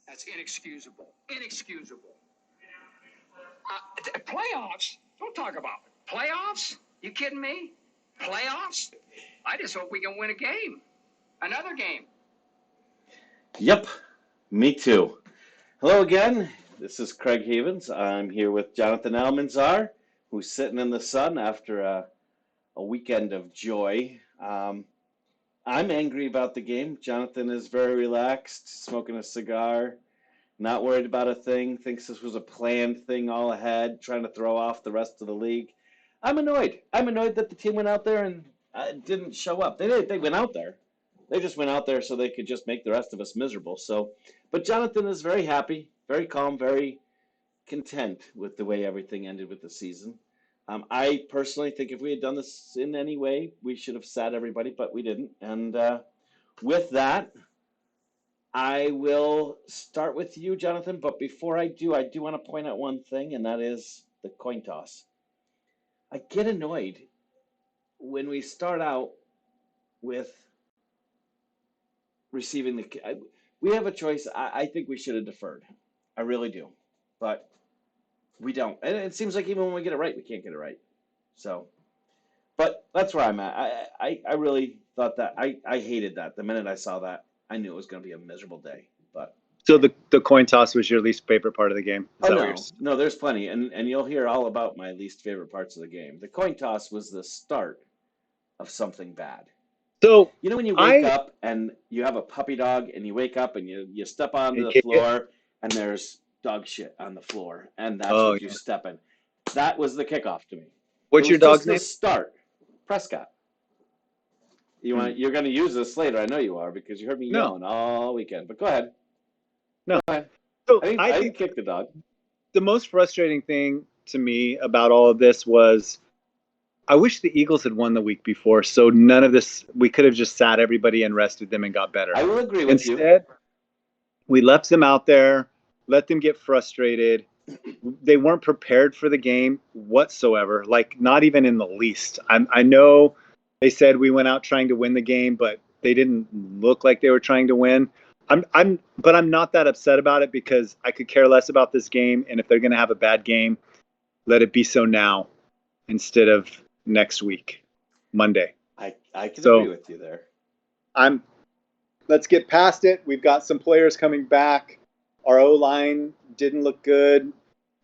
That's inexcusable. Inexcusable. Playoffs? Don't talk about it. Playoffs? You kidding me? Playoffs? I just hope we can win a game. Another game. Yep, me too. Hello again. This is Craig Havens. I'm here with Jonathan Almanzar, who's sitting in the sun after a weekend of joy. I'm angry about the game. Jonathan is very relaxed, smoking a cigar, not worried about a thing, thinks this was a planned thing all ahead, trying to throw off the rest of the league. I'm annoyed. I'm annoyed that the team went out there and didn't show up. They went out there. They just went out there so they could just make the rest of us miserable. So, but Jonathan is very happy, very calm, very content with the way everything ended with the season. I personally think if we had done this in any way, we should have sat everybody, but we didn't. And with that, I will start with you, Jonathan. But before I do want to point out one thing, and that is the coin toss. I get annoyed when we start out with receiving the. We have a choice. I think we should have deferred. I really do, but we don't. And it seems like even when we get it right, we can't get it right. So, but that's where I'm at. I really thought that I hated that. The minute I saw that, I knew it was going to be a miserable day. But so the coin toss was your least favorite part of the game? No, there's plenty, and you'll hear all about my least favorite parts of the game. The coin toss was the start of something bad. So you know when you wake up and you have a puppy dog and you wake up and you step onto the floor and there's dog shit on the floor and that's what you step in. That was the kickoff to me. What's your dog's name? The start. Prescott. You're going to use this later. I know you are because you heard me yelling all weekend. But go ahead. No. Go ahead. So I didn't kick the dog. The most frustrating thing to me about all of this was I wish the Eagles had won the week before, so none of this, we could have just sat everybody and rested them and got better. I will agree with you. Instead, we left them out there, let them get frustrated. They weren't prepared for the game whatsoever, like not even in the least. I know they said we went out trying to win the game, but they didn't look like they were trying to win. But I'm not that upset about it because I could care less about this game, and if they're going to have a bad game, let it be so now instead of next week, Monday. I can agree with you there. Let's get past it. We've got some players coming back. Our O-line didn't look good.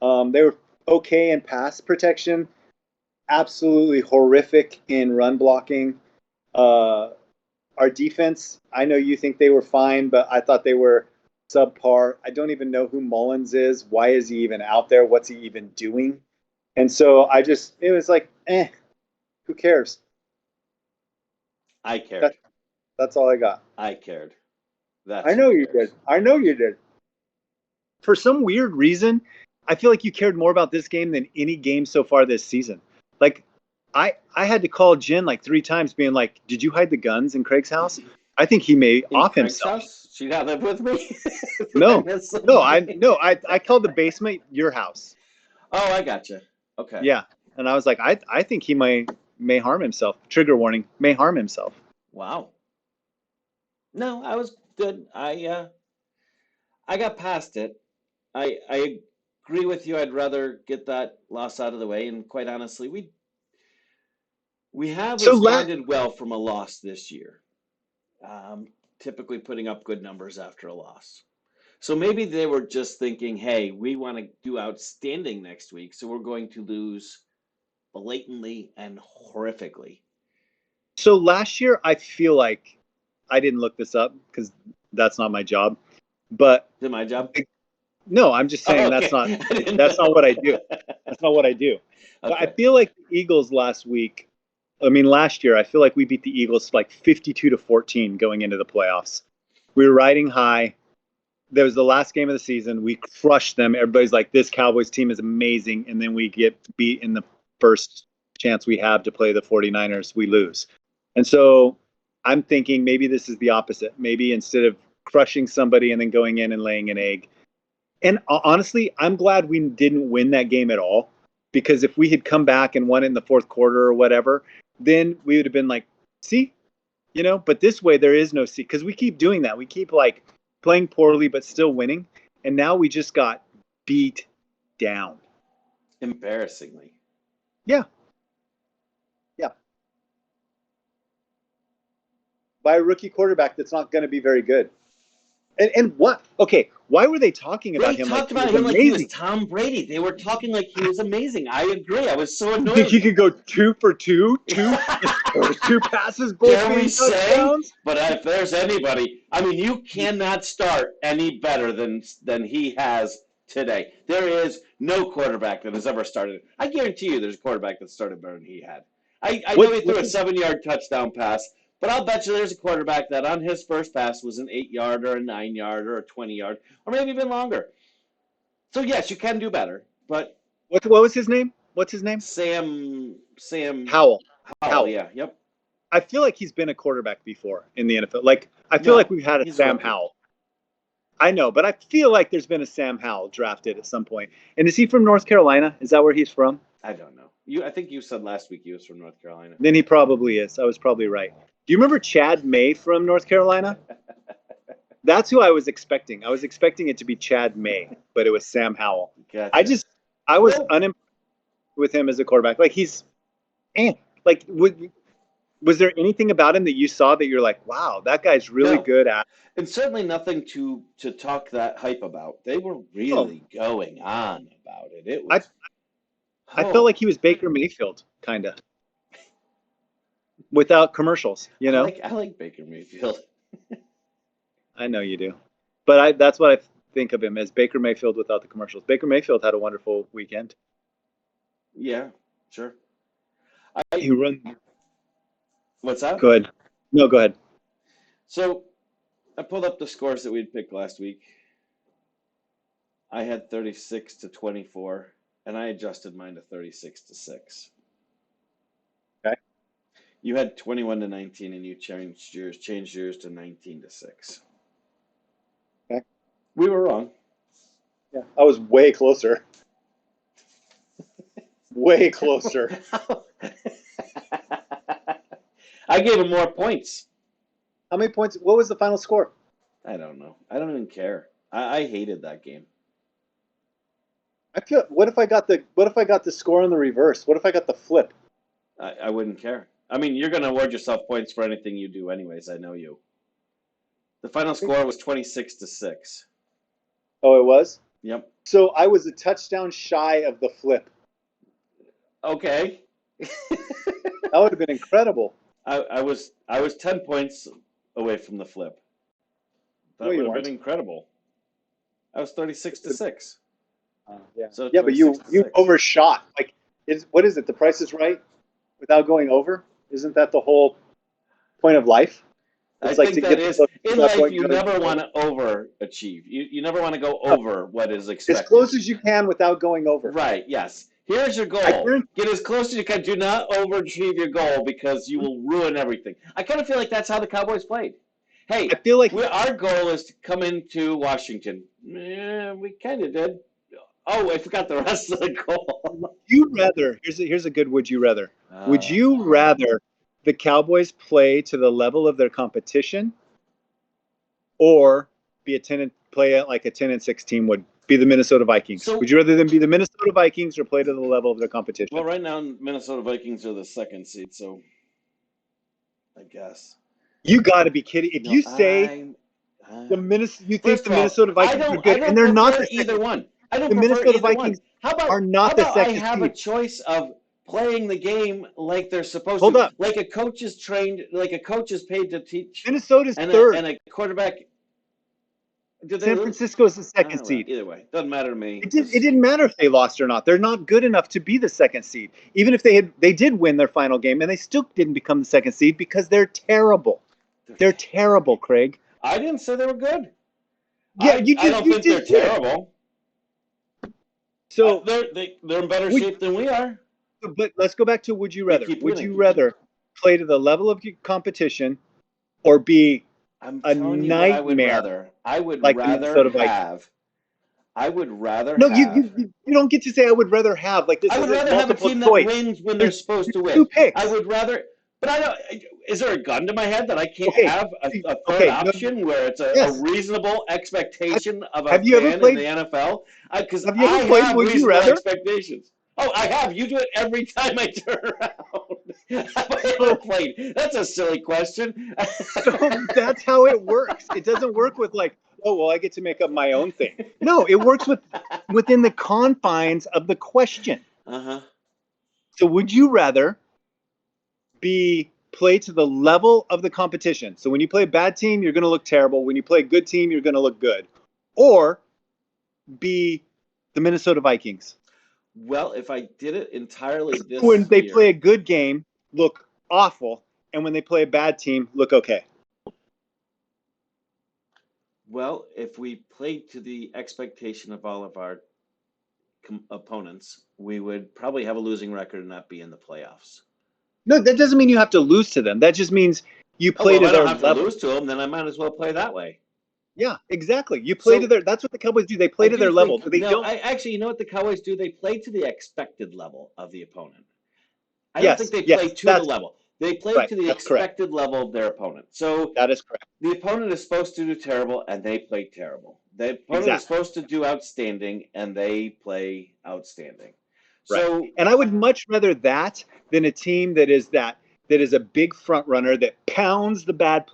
They were okay in pass protection. Absolutely horrific in run blocking. Our defense, I know you think they were fine, but I thought they were subpar. I don't even know who Mullins is. Why is he even out there? What's he even doing? And so it was like, who cares? I cared. That's all I got. I cared. I know you did. I know you did. For some weird reason, I feel like you cared more about this game than any game so far this season. Like, I had to call Jen like 3 times being like, did you hide the guns in Craig's house? I think he may off Craig's himself. House? She not live with me? I called the basement your house. Oh, I gotcha. Okay. Yeah. And I was like, I think he may harm himself. Trigger warning, may harm himself. Wow. No, I was good. I got past it. I agree with you. I'd rather get that loss out of the way. And quite honestly, we have responded well from a loss this year. Typically putting up good numbers after a loss. So maybe they were just thinking, hey, we want to do outstanding next week, so we're going to lose blatantly and horrifically. So last year, I feel like I didn't look this up because that's not my job. But is it my job? No, I'm just saying that's not what I do. That's not what I do. Okay. But I feel like the Eagles last year, I feel like we beat the Eagles like 52-14 going into the playoffs. We were riding high. That was the last game of the season. We crushed them. Everybody's like, this Cowboys team is amazing. And then we get beat in the first chance we have to play the 49ers. We lose. And so I'm thinking maybe this is the opposite. Maybe instead of crushing somebody and then going in and laying an egg. And honestly, I'm glad we didn't win that game at all. Because if we had come back and won it in the fourth quarter or whatever, then we would have been like, see? But this way there is no see. Because we keep doing that. We keep like playing poorly but still winning, and now we just got beat down. Embarrassingly. Yeah. Yeah. By a rookie quarterback that's not going to be very good. And what? Okay, why were they talking about him like he was amazing? Like he was Tom Brady. They were talking like he was amazing. I agree. I was so annoyed. You think he could go 2 for 2? Two passes, both being touchdowns? But if there's anybody, I mean, you cannot start any better than he has today. There is no quarterback that has ever started. I guarantee you there's a quarterback that started better than he had. I know he threw a 7-yard touchdown pass, but I'll bet you there's a quarterback that on his first pass was an 8-yard or a 9-yard or a 20-yard or maybe even longer. So, yes, you can do better, but... What was his name? What's his name? Sam Howell. Yeah, yep. I feel like he's been a quarterback before in the NFL. Like, I feel like we've had a Sam Howell. I know, but I feel like there's been a Sam Howell drafted at some point. And is he from North Carolina? Is that where he's from? I don't know. I think you said last week he was from North Carolina. Then he probably is. I was probably right. Do you remember Chad May from North Carolina? That's who I was expecting. I was expecting it to be Chad May, but it was Sam Howell. Gotcha. I was unimpressed with him as a quarterback. Like was there anything about him that you saw that you're like, wow, that guy's really good at? And certainly nothing to talk that hype about. They were really going on about it. It was. I felt like he was Baker Mayfield, kind of. Without commercials, you know? I like Baker Mayfield. I know you do. But that's what I think of him as, Baker Mayfield without the commercials. Baker Mayfield had a wonderful weekend. Yeah, sure. What's that? Go ahead. No, go ahead. So I pulled up the scores that we'd picked last week. I had 36-24, and I adjusted mine to 36-6. Okay. You had 21-19, and you changed yours to 19-6. Okay. We were wrong. Yeah, I was way closer. Way closer. I gave him more points. How many points? What was the final score? I don't know. I don't even care. I hated that game. What if I got the score in the reverse? What if I got the flip? I wouldn't care. I mean, you're going to award yourself points for anything you do anyways. I know you. The final score was 26-6. Oh, it was? Yep. So I was a touchdown shy of the flip. Okay. That would have been incredible. I was 10 points away from the flip. That would have been incredible. I was 36-6. Yeah. So yeah, but you overshot. Like, what is it? The Price is Right without going over? Isn't that the whole point of life? It's I think that is. In life, you never want to overachieve. You never want to go over what is expected. As close as you can without going over. Right, yes. Here's your goal. Get as close as you can. Do not overachieve your goal because you will ruin everything. I kind of feel like that's how the Cowboys played. Hey, I feel like our goal is to come into Washington. We kind of did. Oh, I forgot the rest of the goal. Would you rather? Here's a good would you rather. Would you rather the Cowboys play to the level of their competition, or play like a 10-6 team would be the Minnesota Vikings? So, would you rather them be the Minnesota Vikings or play to the level of their competition? Well, right now Minnesota Vikings are the 2nd seed, so I guess. You got to be kidding! If you say the Minnesota Vikings are good, and they're not either one. I don't the Minnesota Vikings are not the 2nd seed. I have seed. A choice of playing the game like they're supposed Hold to. Up. Like a coach is trained, like a coach is paid to teach. Minnesota's third. And a quarterback. San Francisco's the 2nd seed. Either way, doesn't matter to me. It didn't matter if they lost or not. They're not good enough to be the 2nd seed. Even if they did win their final game, and they still didn't become the 2nd seed because they're terrible. They're terrible, Craig. I didn't say they were good. Yeah, I don't think they're terrible. So they're in better shape than we are. But let's go back to would you rather? Would you rather play to the level of competition or be a nightmare? I would like rather have. I would rather. No, you don't get to say I would rather have. Like this. I would rather have a team that wins when they're supposed to win. 2 picks. I would rather, but I don't. is there a gun to my head that I can't Okay. have a third Okay, option where it's a Yes. reasonable expectation of a Have you ever fan in played- the NFL? Because Have you ever I played have Would You reasonable Rather? expectations. Oh, I have. You do it every time I turn around. Have I ever played? That's a silly question. So that's how it works. It doesn't work with like, oh, well, I get to make up my own thing. No, it works within the confines of the question. Uh-huh. So would you rather play to the level of the competition? So when you play a bad team, you're going to look terrible. When you play a good team, you're going to look good. Or be the Minnesota Vikings. Well, if I did it entirely this When they year, play a good game, look awful. And when they play a bad team, look okay. well, if we played to the expectation of all of our opponents, we would probably have a losing record and not be in the playoffs. No, that doesn't mean you have to lose to them. That just means you play to if I their don't have level. to lose to them, then I might as well play that way. Yeah, exactly. You play to their. That's what the Cowboys do. They play to their level. They don't. Actually, you know what the Cowboys do? They play to the expected level of the opponent. I Yes, don't think they yes, play to the that's- level. They play right, to the that's correct. expected level of their opponent. So That is correct. the opponent is supposed to do terrible, and they play terrible. The opponent is supposed to do outstanding, and they play outstanding. Right. So, And I would much rather that than a team that is a big front runner that pounds the bad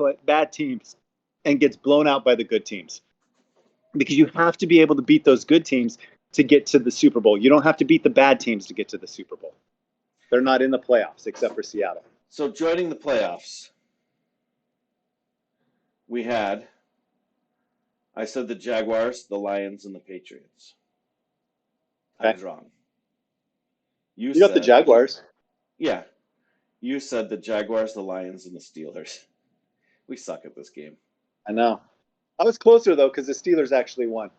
teams and gets blown out by the good teams. Because you have to be able to beat those good teams to get to the Super Bowl. You don't have to beat the bad teams to get to the Super Bowl. They're not in the playoffs except for Seattle. So joining the playoffs, I said the Jaguars, the Lions, and the Patriots. Okay. I was wrong. You got the Jaguars. Yeah. You said the Jaguars, the Lions, and the Steelers. We suck at this game. I know. I was closer, though, because the Steelers actually won.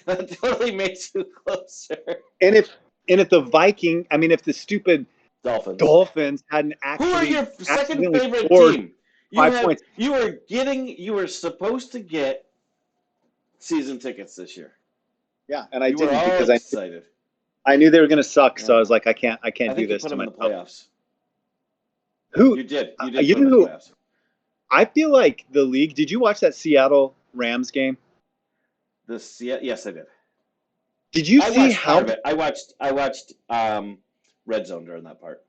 That totally makes you closer. And if the stupid Dolphins hadn't actually. Who are your second favorite team? You were supposed to get season tickets this year. Yeah, and I didn't because I knew they were going to suck, so I was like, I can't do this to myself. I think you put them in the playoffs. Who? You did. You You put them in the playoffs. I feel like the league. Did you watch that Seattle Rams game? Yes, I did. Did you see how? Part of it. I watched Red Zone during that part.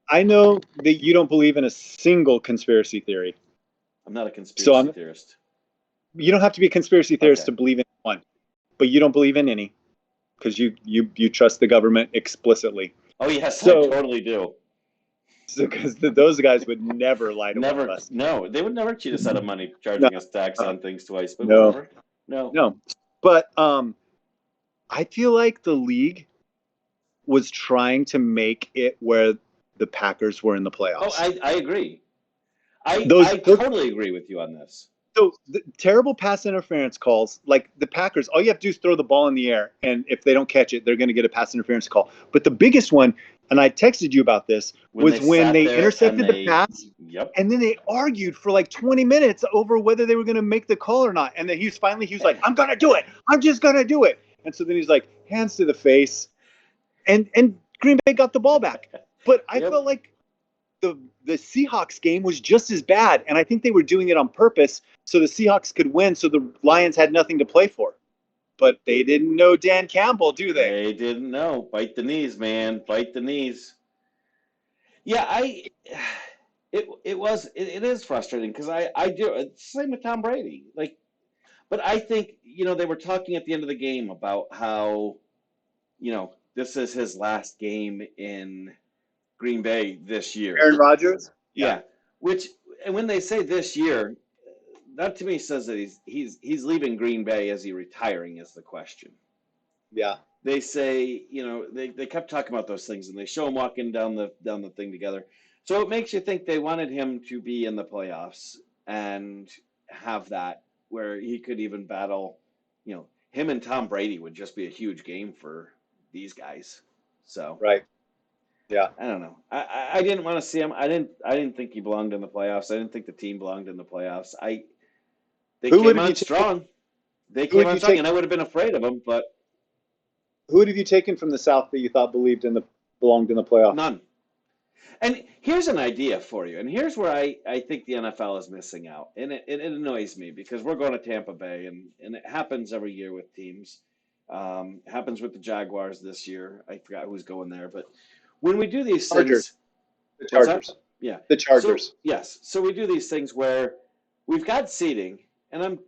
I know that you don't believe in a single conspiracy theory. I'm not a conspiracy theorist. You don't have to be a conspiracy theorist to believe in one, but you don't believe in any because you trust the government explicitly. Oh yes, I totally do. So because those guys would never lie to us. No, they would never cheat us out of money, charging us tax on things twice. But no. But I feel like the league was trying to make it where the Packers were in the playoffs. Oh, I agree. I totally agree with you on this. So the terrible pass interference calls, like the Packers, all you have to do is throw the ball in the air, and if they don't catch it, they're going to get a pass interference call. But the biggest one, and I texted you about this, was when they intercepted the pass, and then they argued for like 20 minutes over whether they were going to make the call or not. And then he was like, I'm going to do it. I'm just going to do it. And so then he's like, hands to the face. And Green Bay got the ball back. But I felt like the Seahawks game was just as bad, and I think they were doing it on purpose so the Seahawks could win, so the Lions had nothing to play for. But they didn't know Dan Campbell, do they? They didn't know. Bite the knees, man. Bite the knees. Yeah, it is frustrating because I do. It's the same with Tom Brady. But I think, they were talking at the end of the game about how, this is his last game in Green Bay this year. Aaron Rodgers? Yeah. And when they say this year, that to me says that he's leaving Green Bay. Is he retiring is the question. Yeah. They say, they kept talking about those things, and they show him walking down the thing together. So it makes you think they wanted him to be in the playoffs and have that where he could even battle, him and Tom Brady would just be a huge game for these guys. So right. Yeah. I don't know. I didn't want to see him. I didn't think he belonged in the playoffs. I didn't think the team belonged in the playoffs. They came on strong. They came on strong, and I would have been afraid of them. But who have you taken from the South that you thought believed in the belonged in the playoffs. None. And here's an idea for you. And here's where I think the NFL is missing out. And it annoys me because we're going to Tampa Bay, and it happens every year with teams. It happens with the Jaguars this year. I forgot who's going there. But when we do these things. The Chargers. Yeah. The Chargers. So, yes. So we do these things where we've got seating, and I'm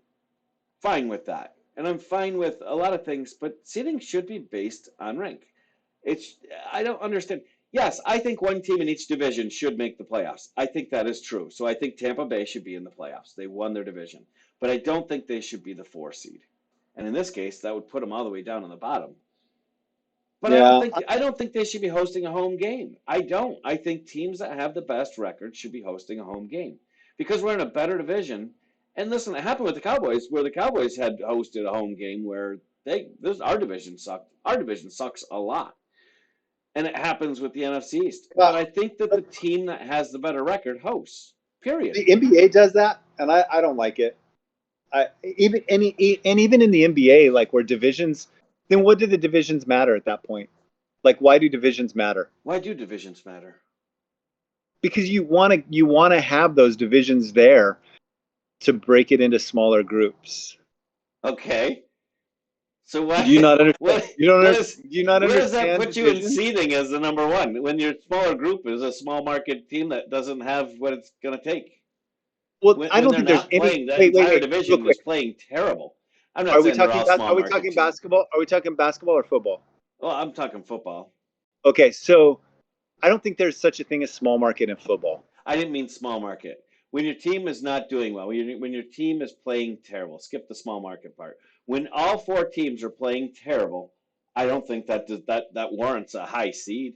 fine with that. And I'm fine with a lot of things, but seating should be based on rank. I don't understand. Yes, I think one team in each division should make the playoffs. I think that is true. So I think Tampa Bay should be in the playoffs. They won their division. But I don't think they should be the 4 seed. And in this case, that would put them all the way down on the bottom. But Yeah. I don't think they should be hosting a home game. I don't. I think teams that have the best record should be hosting a home game because we're in a better division. And listen, it happened with the Cowboys, where the Cowboys had hosted a home game where our division sucked. Our division sucks a lot. And it happens with the NFC East. But I think that the team that has the better record hosts, period. The NBA does that, and I don't like it. Even in the NBA, like where divisions, then what do the divisions matter at that point? Like, why do divisions matter? Why do divisions matter? Because you want to have those divisions there to break it into smaller groups. Okay. So why do you not understand? Where does that put you in divisions? seeding as the number one when your smaller group is a small market team that doesn't have what it's going to take? Well, I don't think there's any. The entire division is playing terrible. I'm not saying they're all small market. Are we talking basketball? Are we talking basketball or football? Well, I'm talking football. Okay, so I don't think there's such a thing as small market in football. I didn't mean small market. When your team is not doing well, when your team is playing terrible, skip the small market part. When all 4 teams are playing terrible, I don't think that warrants a high seed.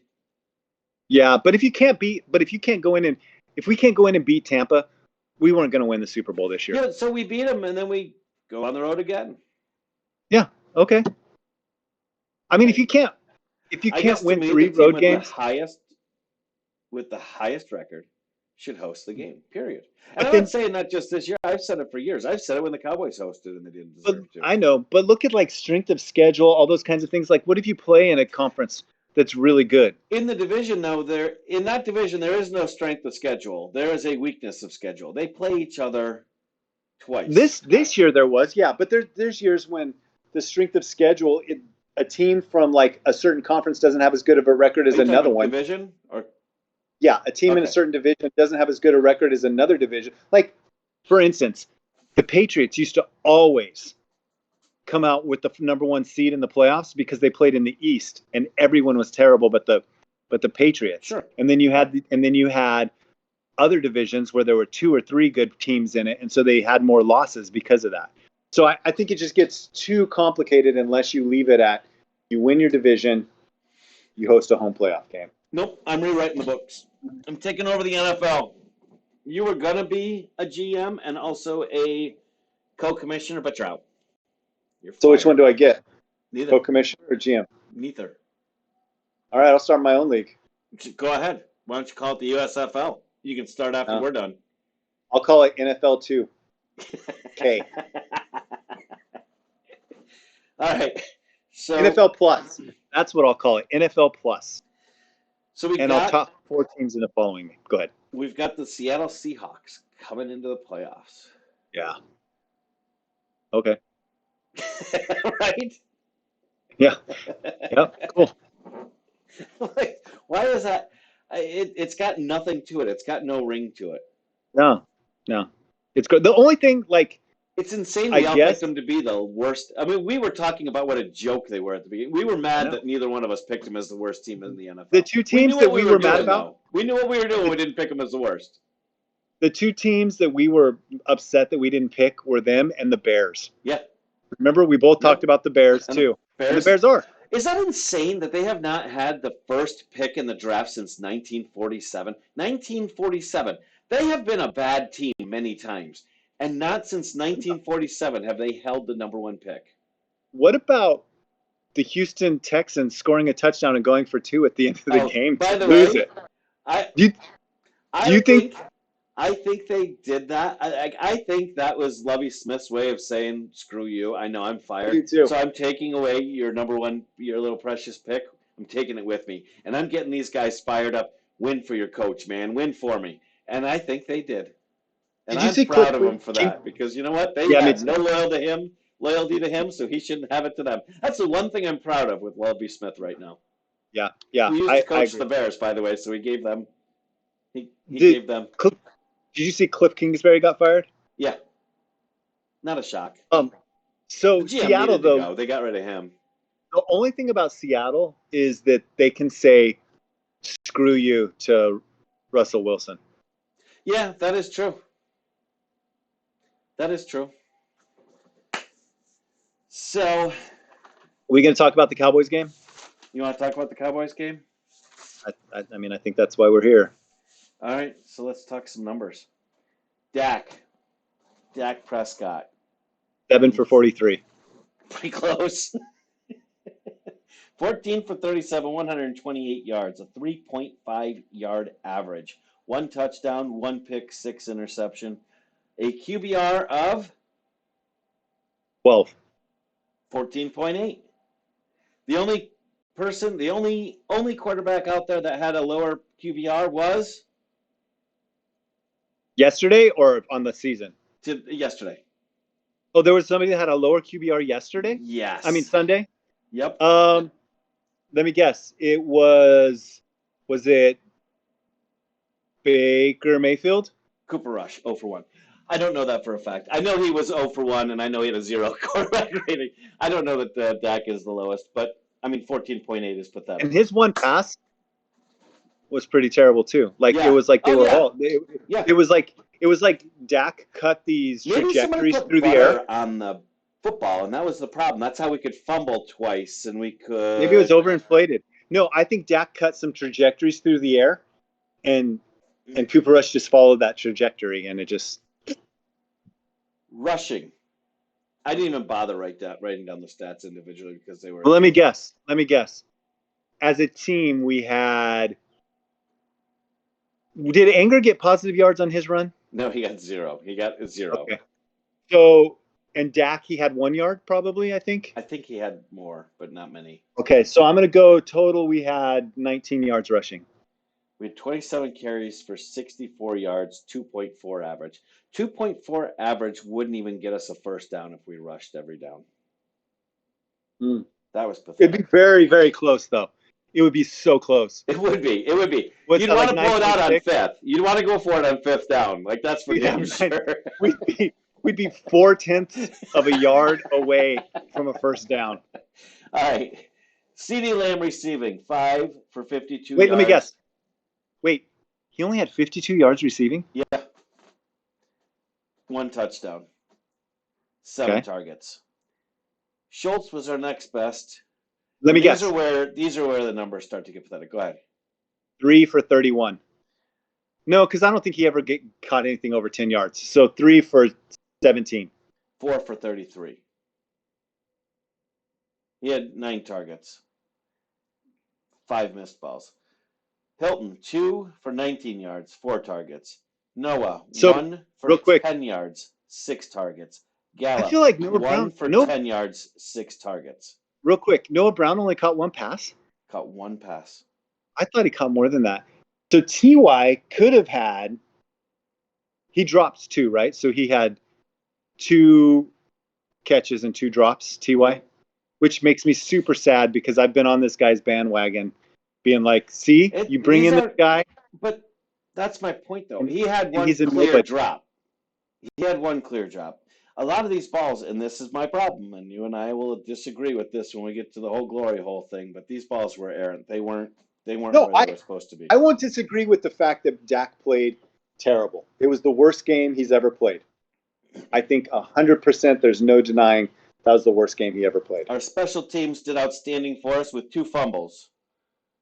Yeah, but if we can't go in and beat Tampa, we weren't going to win the Super Bowl this year. Yeah, so we beat them and then we go on the road again. Yeah, okay. I mean, if you can't win 3 road games, with the highest record should host the game, period. And I'm not saying that just this year. I've said it for years. I've said it when the Cowboys hosted and they didn't deserve to. I know, but look at like strength of schedule, all those kinds of things. Like, what if you play in a conference that's really good? In the division, though, there is no strength of schedule. There is a weakness of schedule. They play each other twice. This year there was, yeah, but there's years when the strength of schedule, a team from like a certain conference doesn't have as good of a record as another one. Division or. Yeah, a team in a certain division doesn't have as good a record as another division. Like, for instance, the Patriots used to always come out with the number 1 seed in the playoffs because they played in the East and everyone was terrible but the Patriots. Sure. And then you had other divisions where there were 2 or 3 good teams in it, and so they had more losses because of that. So I think it just gets too complicated unless you leave it at you win your division, you host a home playoff game. Nope, I'm rewriting the books. I'm taking over the NFL. You were going to be a GM and also a co-commissioner, but you're out. So which one do I get? Neither. Co-commissioner or GM? Neither. All right, I'll start my own league. Go ahead. Why don't you call it the USFL? You can start after we're done. I'll call it NFL 2. Okay. All right. So NFL Plus. That's what I'll call it. NFL Plus. So I'll top 4 teams in the following. Go ahead. We've got the Seattle Seahawks coming into the playoffs. Yeah. Okay. Right? Yeah. Yeah. Cool. Like, why is that? It's got nothing to it. It's got no ring to it. No. It's good. The only thing, like, it's insane we all picked them to be the worst. I mean, we were talking about what a joke they were at the beginning. We were mad that neither one of us picked them as the worst team in the NFL. The 2 teams that we were mad about? We knew what we were doing. We didn't pick them as the worst. The 2 teams that we were upset that we didn't pick were them and the Bears. Yeah. Remember, we both talked about the Bears, too. And the Bears are. Is that insane that they have not had the first pick in the draft since 1947? 1947. They have been a bad team many times. And not since 1947 have they held the number 1 pick. What about the Houston Texans scoring a touchdown and going for 2 at the end of the game to lose it? I think they did that. I think that was Lovie Smith's way of saying, screw you. I know I'm fired. Me too. So I'm taking away your number 1, your little precious pick. I'm taking it with me. And I'm getting these guys fired up. Win for your coach, man. Win for me. And I think they did. And Did you I'm see proud Cliff of them for that because you know what? They Yeah, me had too. no loyalty to him, so he shouldn't have it to them. That's the one thing I'm proud of with Lovie Smith right now. Yeah, Who used to coach the Bears, by the way, so he gave them. He gave them. Did you see Cliff Kingsbury got fired? Yeah, not a shock. So The GM Seattle needed to though, go. They got rid of him. the only thing about Seattle is that they can say "screw you" to Russell Wilson. Yeah, that is true. That is true. So, are we going to talk about the Cowboys game? You want to talk about the Cowboys game? I mean, I think that's why we're here. All right, so let's talk some numbers. Dak Prescott. 7 for 43. Pretty close. 14 for 37, 128 yards, a 3.5 yard average. 1 touchdown, 1 pick, 6 interception. A QBR of 12. 14.8. The only quarterback out there that had a lower QBR was Yesterday or on the season? Yesterday. Oh, there was somebody that had a lower QBR yesterday? Yes. I mean Sunday? Yep. Let me guess. Was it Baker Mayfield? Cooper Rush, 0 for 1. I don't know that for a fact. I know he was 0 for 1, and I know he had a 0 quarterback rating. I don't know that Dak is the lowest, but, 14.8 is pathetic. And his one pass was pretty terrible, too. It was like it was like Dak cut these trajectories through the air. On the football, and that was the problem. That's how we could fumble twice, and we could... Maybe it was overinflated. No, I think Dak cut some trajectories through the air, and Cooper Rush just followed that trajectory, and it just... Rushing. I didn't even bother writing down the stats individually because they were... Well, let me guess. As a team, we had... Did Anger get positive yards on his run? No, he got 0. He got 0. Okay. So, and Dak, he had 1 yard probably, I think? I think he had more, but not many. Okay, so I'm going to go total. We had 19 yards rushing. We had 27 carries for 64 yards, 2.4 average. 2.4 average wouldn't even get us a first down if we rushed every down. That was pathetic. It'd be very, very close, though. It would be so close. It would be. You'd want to blow it out on 5th. You'd want to go for it on 5th down. That's for damn sure. We'd be 4/10 of a yard away from a first down. All right. CeeDee Lamb receiving 5 for 52 yards. Wait, let me guess. Wait, he only had 52 yards receiving? Yeah. 1 touchdown. 7 targets. Schultz was our next best. Let me guess. These are where the numbers start to get pathetic. Go ahead. 3 for 31. No, because I don't think he ever caught anything over 10 yards. So 3 for 17. 4 for 33. He had 9 targets. 5 missed balls. Hilton, 2 for 19 yards, 4 targets. Noah, 1 for 10 yards, 6 targets. Gallup, I feel like Noah 1 Brown, for 10 yards, 6 targets. Real quick, Noah Brown only caught 1 pass? Caught 1 pass. I thought he caught more than that. So T.Y. could have had, he dropped 2, right? So he had 2 catches and 2 drops, T.Y., which makes me super sad because I've been on this guy's bandwagon being like, see, you bring in this guy. But that's my point, though. He had one drop. He had 1 clear drop. A lot of these balls, and this is my problem, and you and I will disagree with this when we get to the whole glory hole thing, but these balls were errant. They weren't where they were supposed to be. I won't disagree with the fact that Dak played terrible. It was the worst game he's ever played. I think 100% there's no denying that was the worst game he ever played. Our special teams did outstanding for us with 2 fumbles.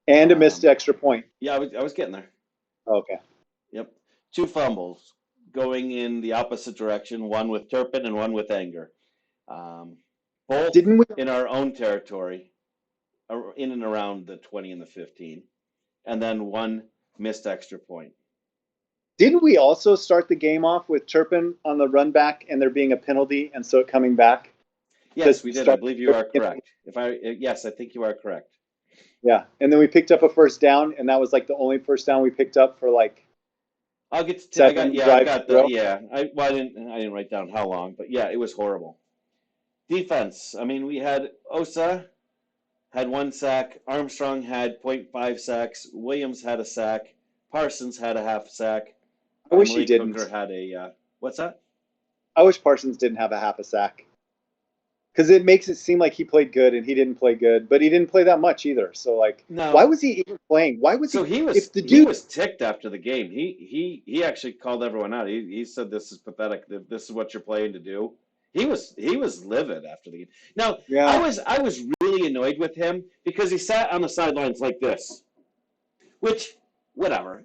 And a missed extra point. Yeah, I was getting there. Okay. Yep. 2 fumbles going in the opposite direction, 1 with Turpin and 1 with Anger. Both in our own territory, in and around the 20 and the 15. And then 1 missed extra point. Didn't we also start the game off with Turpin on the run back and there being a penalty and so it coming back? Yes, we did. I believe you are correct. Yes, I think you are correct. Yeah, and then we picked up a first down, and that was like the only first down we picked up for like I'll get to. seven I've drives in got a row. I didn't write down how long, but yeah, it was horrible. Defense. I mean, we had Osa had 1 sack. Armstrong had 0.5 sacks. Williams had a sack. Parsons had a half sack. I wish he Malik didn't. Hooker had a what's that? I wish Parsons didn't have a half a sack because it makes it seem like he played good and he didn't play good, but he didn't play that much either. So like, No. why was he even playing? Why was So he? He was ticked after the game. He actually called everyone out. He said this is pathetic. This is what you're playing to do. He was livid after the game. Now Yeah. I was really annoyed with him because he sat on the sidelines like this, which whatever.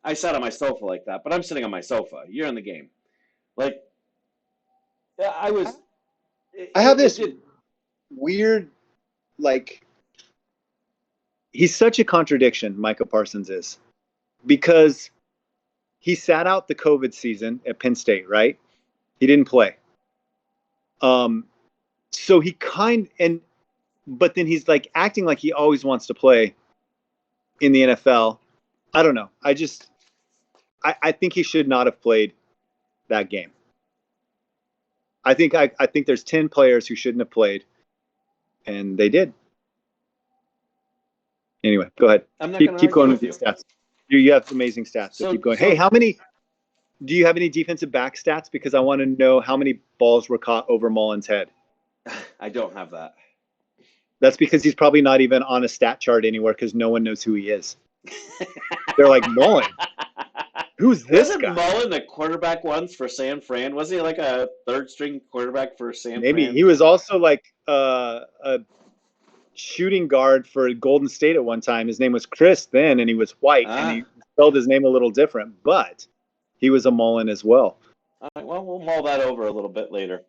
I sat on my sofa like that, but I'm sitting on my sofa. You're in the game, like I was. I have this weird, like, he's such a contradiction, Micah Parsons is, because he sat out the COVID season at Penn State, right? He didn't play. So he but then he's like acting like he always wants to play in the NFL. I don't know. I think he should not have played that game. I think there's 10 players who shouldn't have played, and they did. Anyway, go ahead. Keep going with your stats. You have amazing stats. So keep going. Hey, do you have any defensive back stats? Because I want to know how many balls were caught over Mullen's head. I don't have that. That's because he's probably not even on a stat chart anywhere because no one knows who he is. They're like, Mullen. Who's this guy? Wasn't Mullen the quarterback once for San Fran? Wasn't he like a third-string quarterback for San Fran? Maybe. He was also like a shooting guard for Golden State at one time. His name was Chris then, and he was white, and he spelled his name a little different, but he was a Mullen as well. All right, well, we'll mull that over a little bit later.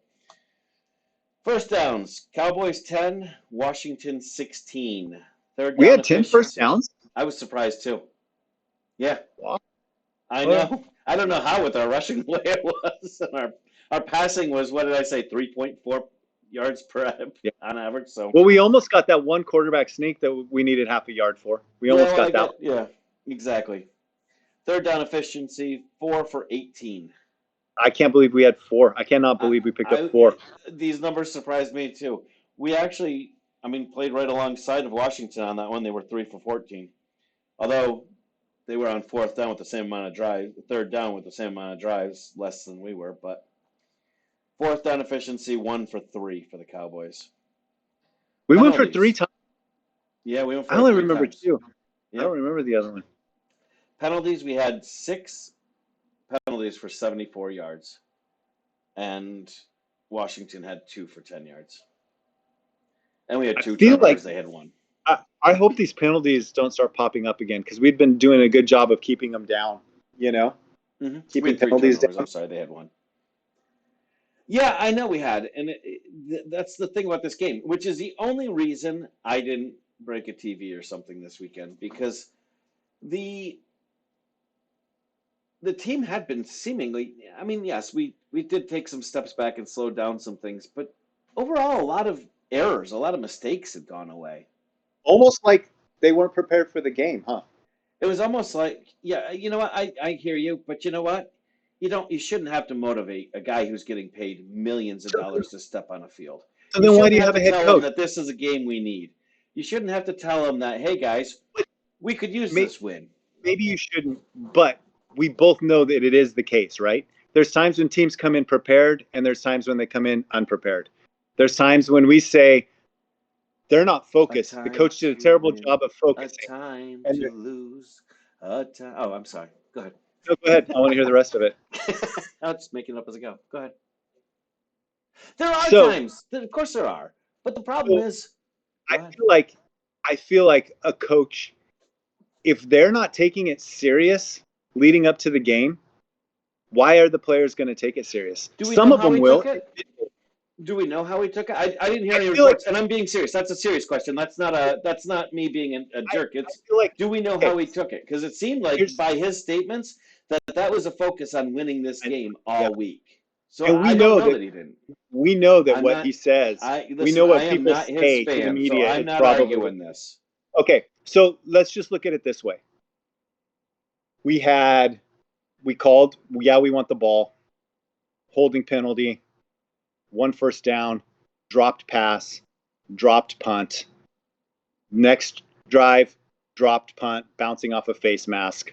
First downs, Cowboys 10, Washington 16. We had 10 first downs? I was surprised too. Yeah. Wow. I know. I don't know how with our rushing play it was. Our passing was, what did I say, 3.4 yards per on average. So well, we almost got that one quarterback sneak that we needed half a yard for. We almost got that. Yeah, exactly. Third down efficiency, 4 for 18. I can't believe we had 4. I cannot believe we picked up 4. These numbers surprised me too. We actually, played right alongside of Washington on that one. They were 3 for 14. Although they were on fourth down with the same amount of drives, third down with the same amount of drives, less than we were. But fourth down efficiency, 1 for 3 for the Cowboys. We went for 3 times. Yeah, we went for I only remember 2. Yep. I don't remember the other one. Penalties, we had 6 penalties for 74 yards. And Washington had 2 for 10 yards. And we had 2 turnovers. They had 1. I hope these penalties don't start popping up again because we've been doing a good job of keeping them down, Mm-hmm. Keeping penalties down. I'm sorry, they had 1. Yeah, I know we had. And that's the thing about this game, which is the only reason I didn't break a TV or something this weekend, because the team had been seemingly, yes, we did take some steps back and slow down some things, but overall, a lot of errors, a lot of mistakes had gone away. Almost like they weren't prepared for the game, huh? It was almost like, yeah, you know what, I hear you, but you know what? You shouldn't have to motivate a guy who's getting paid millions of dollars to step on a field. So then why do you have a head coach? That this is a game we need. You shouldn't have to tell him that, hey guys, we could use this win. Maybe you shouldn't, but we both know that it is the case, right? There's times when teams come in prepared, and there's times when they come in unprepared. There's times when we say they're not focused. The coach did a terrible job of focusing. A time to lose. Oh, I'm sorry. Go ahead. No, go ahead. I want to hear the rest of it. I'll just make it up as I go. Go ahead. There are times. Of course there are. But the problem is, I feel like a coach, if they're not taking it serious leading up to the game, why are the players going to take it serious? Some of them will. Do we know how he took it? I didn't hear any reports, and I'm being serious. That's a serious question. That's not me being a jerk. Do we know how he took it? Because it seemed like by his statements that was a focus on winning this game all week. So and I don't know that he didn't. We know that he says. We know what people say to the media. So I'm not arguing this. Okay, so let's just look at it this way. We called, yeah, we want the ball, holding penalty, 1 first down, dropped pass, dropped punt. Next drive, dropped punt, bouncing off a face mask.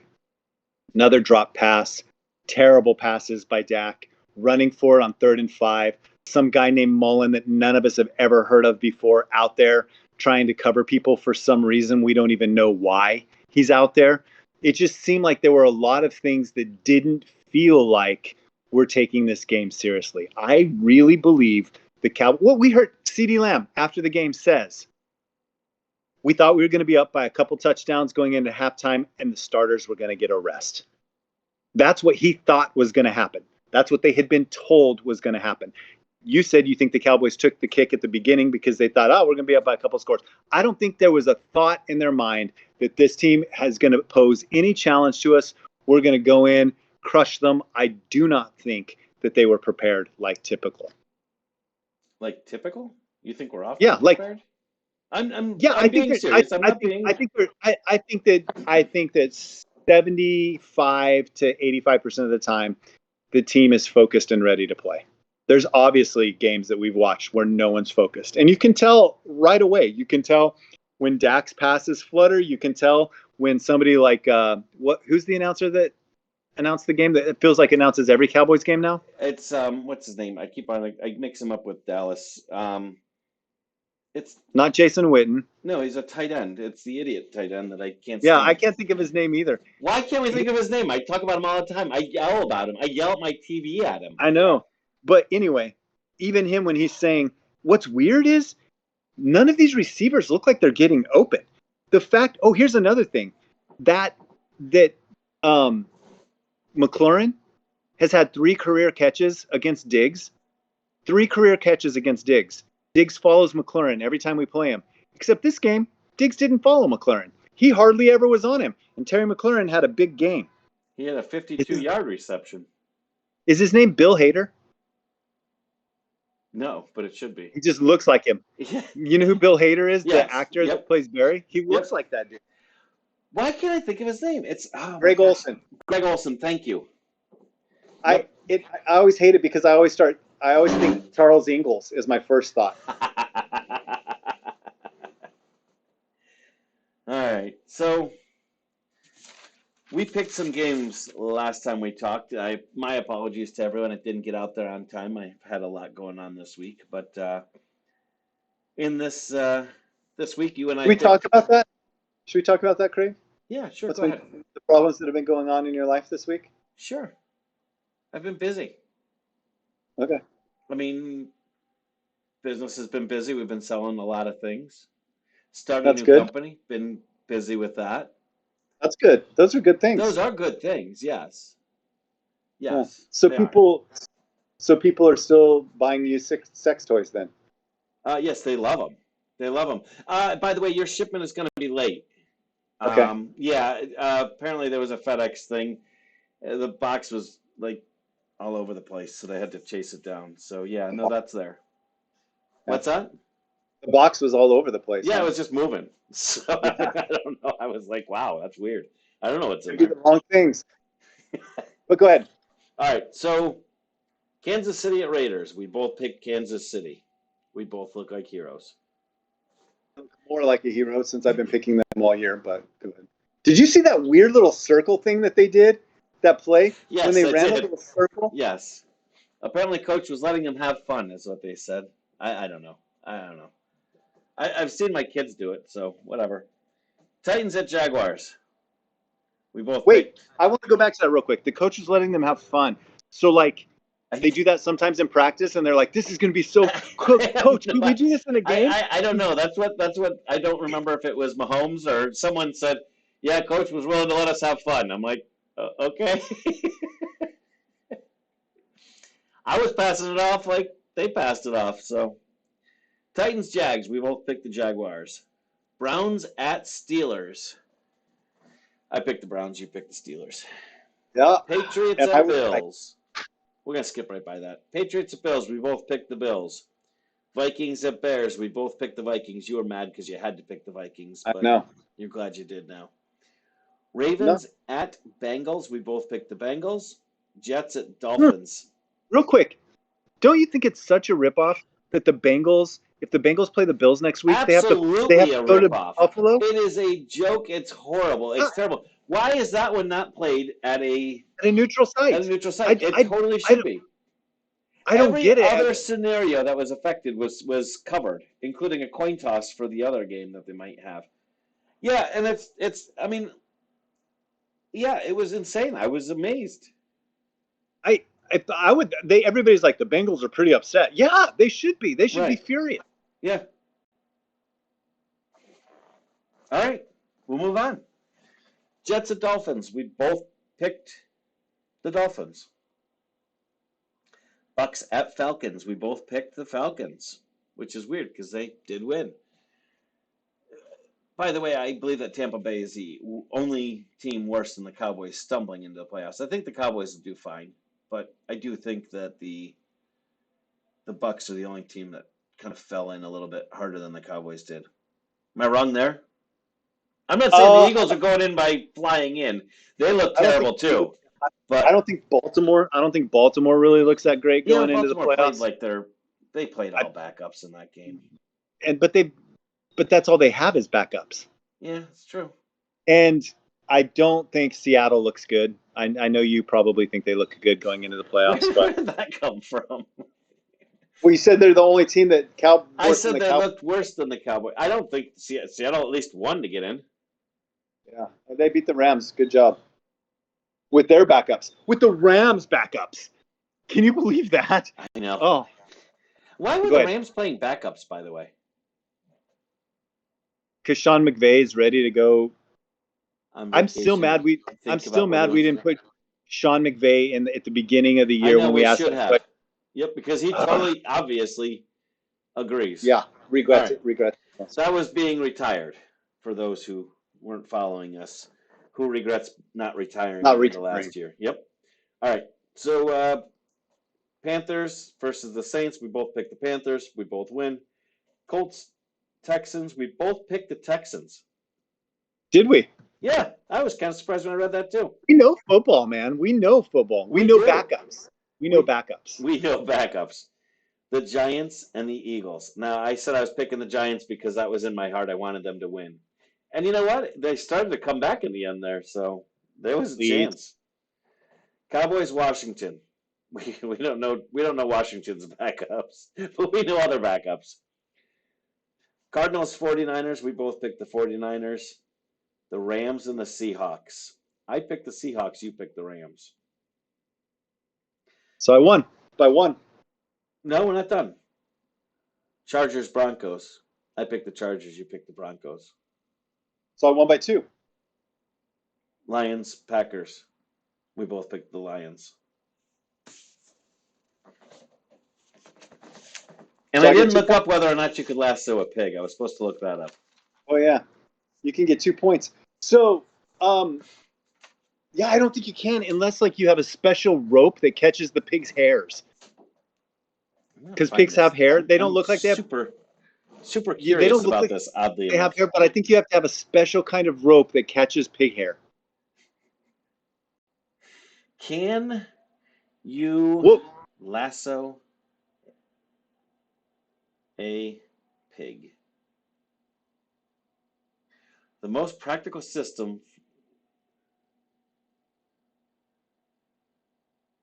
Another drop pass, terrible passes by Dak, running for it on 3rd and 5. Some guy named Mullen that none of us have ever heard of before out there trying to cover people for some reason. We don't even know why he's out there. It just seemed like there were a lot of things that didn't feel like we're taking this game seriously. I really believe what we heard CeeDee Lamb after the game says, we thought we were going to be up by a couple touchdowns going into halftime, and the starters were going to get a rest. That's what he thought was going to happen. That's what they had been told was going to happen. You said you think the Cowboys took the kick at the beginning because they thought, oh, we're going to be up by a couple scores. I don't think there was a thought in their mind that this team is going to pose any challenge to us. We're going to go in, crush them. I do not think that they were prepared like typical. Like typical? You think we're off? Yeah, like prepared? I'm being serious. I'm not being. I think that 75 to 85% of the time, the team is focused and ready to play. There's obviously games that we've watched where no one's focused, and you can tell right away. You can tell when Dak's passes flutter. You can tell when somebody like who's the announcer that announced the game that it feels like announces every Cowboys game now? It's what's his name? I mix him up with Dallas. It's not Jason Witten. No, he's a tight end. It's the idiot tight end that I can't. Yeah, I can't think of his name either. Why can't we think of his name? I talk about him all the time. I yell about him. I yell at my TV at him. I know. But anyway, even him when he's saying, what's weird is none of these receivers look like they're getting open. The fact, here's another thing. That McLaurin has had 3 career catches against Diggs. 3 career catches against Diggs. Diggs follows McLaurin every time we play him. Except this game, Diggs didn't follow McLaurin. He hardly ever was on him. And Terry McLaurin had a big game. He had a 52-yard reception. Is his name Bill Hader? No, but it should be. He just looks like him. Yeah. You know who Bill Hader is? Yes. The actor that plays Barry? He looks like that dude. Why can't I think of his name? It's Greg Olsen. Greg Olsen, thank you. I always hate it because I always think Charles Ingalls is my first thought. All right, so we picked some games last time we talked. My apologies to everyone. It didn't get out there on time. I've had a lot going on this week, but in this week, you and I. Should we talk about that? Should we talk about that, Craig? Yeah, sure. Go ahead. The problems that have been going on in your life this week? Sure. I've been busy. Okay. I mean, business has been busy. We've been selling a lot of things. Starting a new company. Been busy with that. That's good. Those are good things. Those are good things. Yes. Yes. Yeah. So people are still buying you sex toys then? Yes, they love them. They love them. By the way, your shipment is going to be late. Okay. Yeah. Apparently there was a FedEx thing. The box was like all over the place, so they had to chase it down. So yeah, no, that's there. What's that? The box was all over the place. Yeah, it was just moving. So I don't know. I was like, wow, that's weird. I don't know what's in there. The wrong things. But go ahead. All right, so Kansas City at Raiders. We both picked Kansas City. We both look like heroes. More like a hero since I've been picking them all year, but go ahead. Did you see that weird little circle thing that they did? That play? Yes, when they ran a little circle? Yes. Apparently, coach was letting them have fun, is what they said. I don't know. I've seen my kids do it, so whatever. Titans at Jaguars. We both picked. I want to go back to that real quick. The coach was letting them have fun. So, like, they do that sometimes in practice, and they're like, "This is going to be so coach. Can we do this in a game?" I don't know. That's what. I don't remember if it was Mahomes or someone said, "Yeah, coach was willing to let us have fun." I'm like, okay. I was passing it off like they passed it off. So, Titans, Jags. We both picked the Jaguars. Browns at Steelers. I picked the Browns. You picked the Steelers. Yeah. Patriots at Bills. We're going to skip right by that. Patriots at Bills. We both picked the Bills. Vikings at Bears. We both picked the Vikings. You were mad because you had to pick the Vikings, but No. you're glad you did now. No. Ravens at Bengals. We both picked the Bengals. Jets at Dolphins. Real quick, don't you think it's such a ripoff that the Bengals, if the Bengals play the Bills next week, Absolutely they have a to go to ripoff. Buffalo? It is a joke. It's horrible. It's terrible. Why is that one not played at a neutral site? It totally should be. I don't get it. Every other scenario that was affected was covered, including a coin toss for the other game that they might have. Yeah, and I mean, yeah, it was insane. I was amazed. Everybody's like, the Bengals are pretty upset. Yeah, they should be. They should be furious. Yeah. All right, we'll move on. Jets at Dolphins. We both picked the Dolphins. Bucks at Falcons. We both picked the Falcons, which is weird because they did win. By the way, I believe that Tampa Bay is the only team worse than the Cowboys stumbling into the playoffs. I think the Cowboys will do fine, but I do think that the Bucks are the only team that kind of fell in a little bit harder than the Cowboys did. Am I wrong there? I'm not saying the Eagles are going in by flying in. They look terrible too. But I don't think Baltimore really looks that great going into the playoffs. They played all backups in that game. But that's all they have is backups. Yeah, it's true. And I don't think Seattle looks good. I know you probably think they look good going into the playoffs. Where did that come from? Well, you said they're the only team that I said they looked worse than the Cowboys. I don't think Seattle at least won to get in. Yeah, they beat the Rams. Good job. With their backups. With the Rams' backups. Can you believe that? I know. Oh. Why were the Rams playing backups, by the way? Because Sean McVay is ready to go. I'm still mad we didn't put Sean McVay at the beginning of the year when we asked him. Yep, because he totally obviously agrees. Yeah, regrets it. So that was being retired for those who weren't following us. Who regrets not retiring last year? Yep. All right. So Panthers versus the Saints. We both picked the Panthers. We both win. Colts, Texans. We both picked the Texans. Did we? Yeah, I was kind of surprised when I read that too. We know football, man. We know football. We know backups. We know backups. The Giants and the Eagles. Now, I said I was picking the Giants because that was in my heart. I wanted them to win. And you know what? They started to come back in the end there, so there was a chance. Cowboys, Washington. We don't know Washington's backups, but we know other backups. Cardinals, 49ers. We both picked the 49ers. The Rams and the Seahawks. I picked the Seahawks. You picked the Rams. So I won by one. No, we're not done. Chargers, Broncos. I picked the Chargers. You picked the Broncos. So I won by two. Lions, Packers. We both picked the Lions. And I didn't look up whether or not you could lasso a pig. I was supposed to look that up. Oh, yeah. You can get 2 points. So, yeah, I don't think you can unless, you have a special rope that catches the pig's hairs. Because pigs have hair. They don't look like they have... Super curious about this, oddly enough. They have hair, but I think you have to have a special kind of rope that catches pig hair. Can you lasso a pig? The most practical system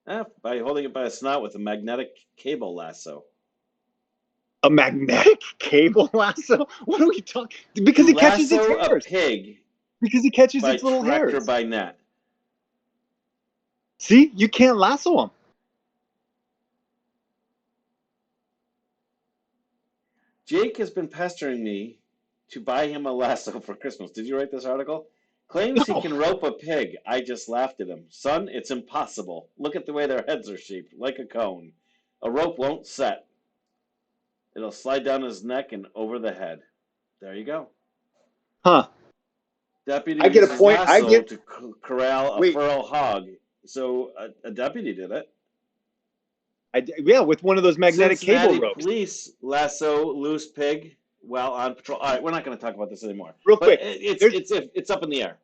by holding it by a snout with a magnetic cable lasso. A magnetic cable lasso? What are we talking? Because it catches its hairs. A pig. Because it catches its little hairs. By tractor, by net. See, you can't lasso them. Jake has been pestering me to buy him a lasso for Christmas. Did you write this article? Claims he can rope a pig. I just laughed at him. Son, it's impossible. Look at the way their heads are shaped, like a cone. A rope won't set. It'll slide down his neck and over the head. There you go. Huh. Deputy I get a point. To corral a feral hog. So a deputy did it. Yeah, with one of those magnetic Cincinnati cable ropes. Police lasso loose pig while on patrol. All right, we're not going to talk about this anymore. Real But quick, it's up in the air.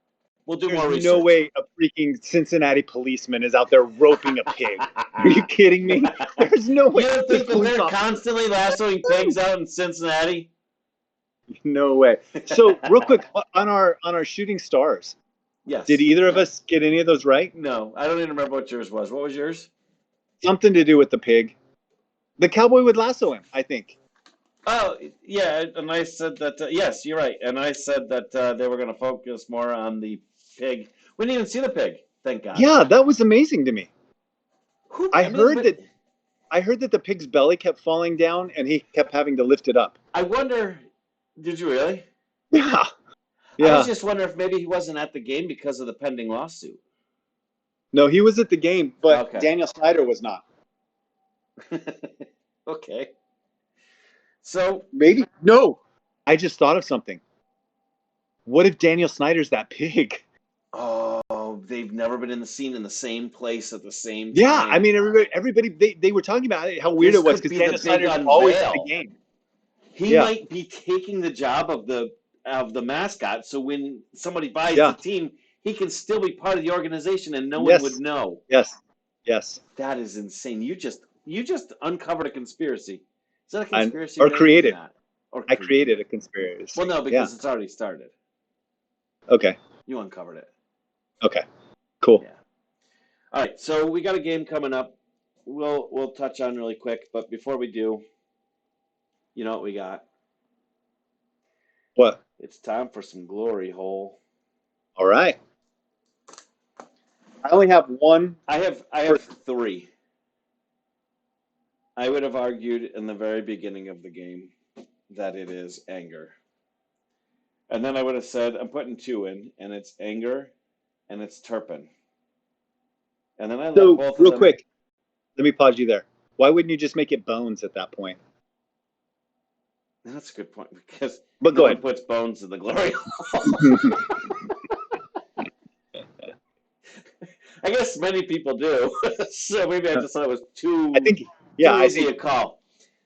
We'll do more there's research. no way a freaking Cincinnati policeman is out there roping a pig. Are you kidding me? There's no way. You don't think that they're constantly lassoing pigs out in Cincinnati? No way. So real quick on our shooting stars. Yes. Did either of us get any of those right? No, I don't even remember what yours was. What was yours? Something to do with the pig. The cowboy would lasso him, I think. Oh, yeah, and I said that, yes, you're right. And I said that they were going to focus more on the pig. We didn't even see the pig, thank God. Yeah, that was amazing to me. I heard that the pig's belly kept falling down and he kept having to lift it up. I wonder, did you really? Yeah. I was just wondering if maybe he wasn't at the game because of the pending lawsuit. No, he was at the game, but Okay. Daniel Snyder was not. Okay. So maybe no. I just thought of something. What if Daniel Snyder's that pig? Oh, they've never been in the scene in the same place at the same time. Yeah, I mean everybody they were talking about it, how weird it was because Daniel Snyder's always at the game. He might be taking the job of the mascot, so when somebody buys the team, he can still be part of the organization and no one would know. Yes. That is insane. You just uncovered a conspiracy. Is that a conspiracy? Or created. I created a conspiracy. Well, no, because it's already started. Okay. You uncovered it. Okay. Cool. Yeah. All right. So we got a game coming up. We'll touch on really quick, but before we do, you know what we got? What? It's time for some glory hole. All right. I only have one. I have three. I would have argued in the very beginning of the game that it is anger. And then I would have said, I'm putting two in, and it's anger and it's Turpin. And then I let both of them... real quick, let me pause you there. Why wouldn't you just make it Bones at that point? That's a good point, because but no one puts Bones in the glory hole. I guess many people do. So maybe I just thought it was too easy a call.